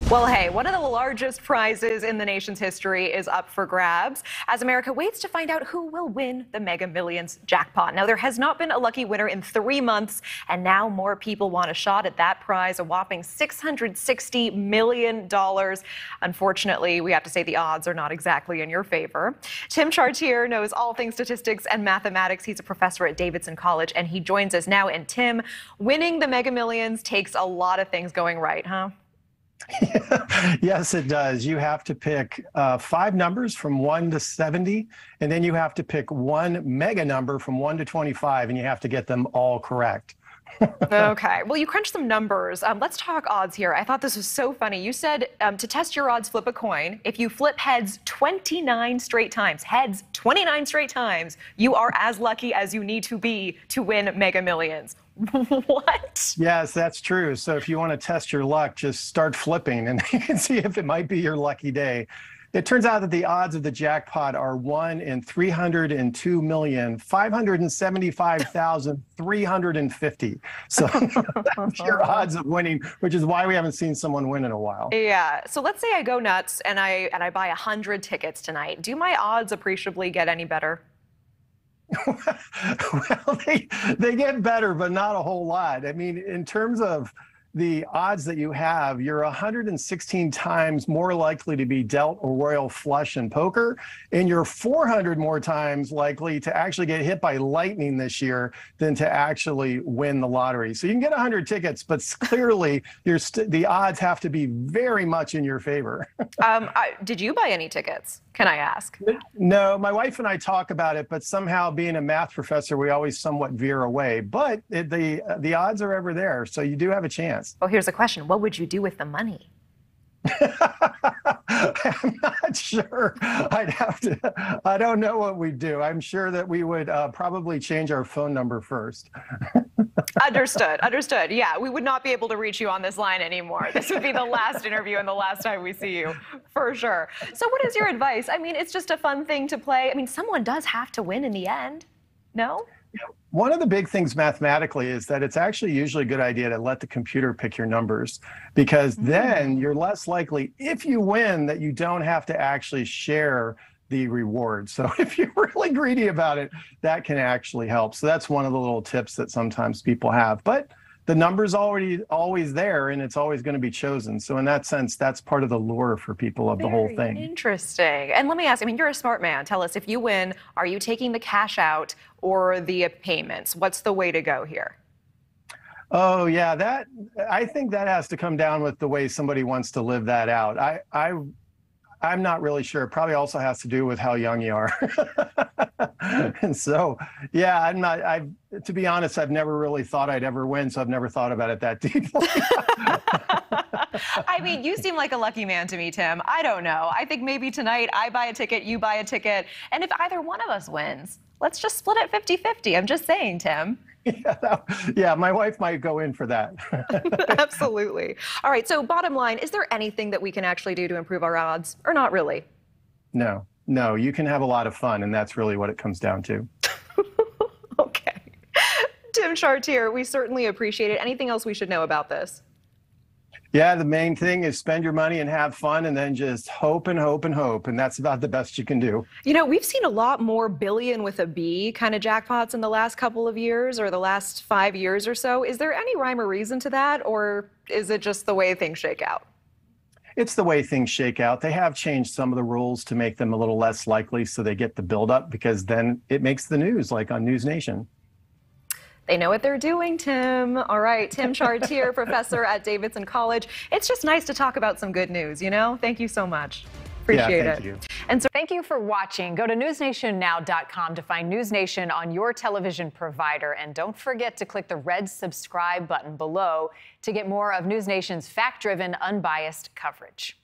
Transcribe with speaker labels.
Speaker 1: Well, hey, one of the largest prizes in the nation's history is up for grabs as America waits to find out who will win the Mega Millions jackpot. Now, there has not been a lucky winner in 3 months, and now more people want a shot at that prize, a whopping $660 million. Unfortunately, we have to say the odds are not exactly in your favor. Tim Chartier knows all things statistics and mathematics. He's a professor at Davidson College, and he joins us now. And Tim, winning the Mega Millions takes a lot of things going right, huh?
Speaker 2: Yes, it does. You have to pick 5 numbers from 1 to 70, and then you have to pick one mega number from 1 to 25, and you have to get them all correct.
Speaker 1: Okay. Well, you crunched some numbers. Let's talk odds here. I thought this was so funny. You said to test your odds, flip a coin. If you flip heads 29 straight times, you are as lucky as you need to be to win Mega Millions. What?
Speaker 2: Yes, that's true. So if you want to test your luck, just start flipping and you can see if it might be your lucky day. It turns out that the odds of the jackpot are 1 in 302,575,350. So that's your odds of winning, which is why we haven't seen someone win in a while.
Speaker 1: Yeah. So let's say I go nuts and I buy 100 tickets tonight. Do my odds appreciably get any better?
Speaker 2: Well, they get better, but not a whole lot. I mean, in terms of the odds that you have, you're 116 times more likely to be dealt a royal flush in poker, and you're 400 more times likely to actually get hit by lightning this year than to actually win the lottery. So you can get 100 tickets, but clearly the odds have to be very much in your favor.
Speaker 1: Did you buy any tickets? Can I ask?
Speaker 2: No, my wife and I talk about it, but somehow being a math professor, we always somewhat veer away. But the odds are ever there, so you do have a chance.
Speaker 1: Well, here's a question. What would you do with the money?
Speaker 2: I'm not sure. I don't know what we'd do. I'm sure that we would probably change our phone number first.
Speaker 1: Understood. Understood. Yeah, we would not be able to reach you on this line anymore. This would be the last interview and the last time we see you, for sure. So what is your advice? I mean, it's just a fun thing to play. I mean, someone does have to win in the end. No?
Speaker 2: One of the big things mathematically is that it's actually usually a good idea to let the computer pick your numbers, because then you're less likely, if you win, that you don't have to actually share the reward. So if you're really greedy about it, that can actually help. So that's one of the little tips that sometimes people have. But the number's always there, and it's always going to be chosen. So in that sense, that's part of the lure for people of the whole thing.
Speaker 1: Interesting. And let me ask, I mean, you're a smart man. Tell us, if you win, are you taking the cash out or the payments? What's the way to go here?
Speaker 2: Oh, yeah, I think that has to come down with the way somebody wants to live that out. I'm not really sure. It probably also has to do with how young you are. And so, yeah, to be honest, I've never really thought I'd ever win, so I've never thought about it that deeply.
Speaker 1: I mean, you seem like a lucky man to me, Tim. I don't know. I think maybe tonight I buy a ticket, you buy a ticket, and if either one of us wins, let's just split it 50-50. I'm just saying, Tim.
Speaker 2: Yeah, my wife might go in for that.
Speaker 1: Absolutely. All right, so bottom line, is there anything that we can actually do to improve our odds, or not really?
Speaker 2: No, you can have a lot of fun, and that's really what it comes down to.
Speaker 1: Okay. Tim Chartier, we certainly appreciate it. Anything else we should know about this?
Speaker 2: Yeah, the main thing is spend your money and have fun, and then just hope and hope and hope, and that's about the best you can do.
Speaker 1: You know, we've seen a lot more billion with a B kind of jackpots in the last couple of years, or the last 5 years or so. Is there any rhyme or reason to that, or is it just the way things shake out?
Speaker 2: It's the way things shake out. They have changed some of the rules to make them a little less likely, so they get the buildup, because then it makes the news, like on NewsNation.
Speaker 1: They know what they're doing, Tim. All right, Tim Chartier, professor at Davidson College. It's just nice to talk about some good news, you know? Thank you so much. Appreciate it.
Speaker 2: Thank you.
Speaker 1: And so
Speaker 3: thank you for watching. Go to newsnationnow.com to find NewsNation on your television provider. And don't forget to click the red subscribe button below to get more of NewsNation's fact-driven, unbiased coverage.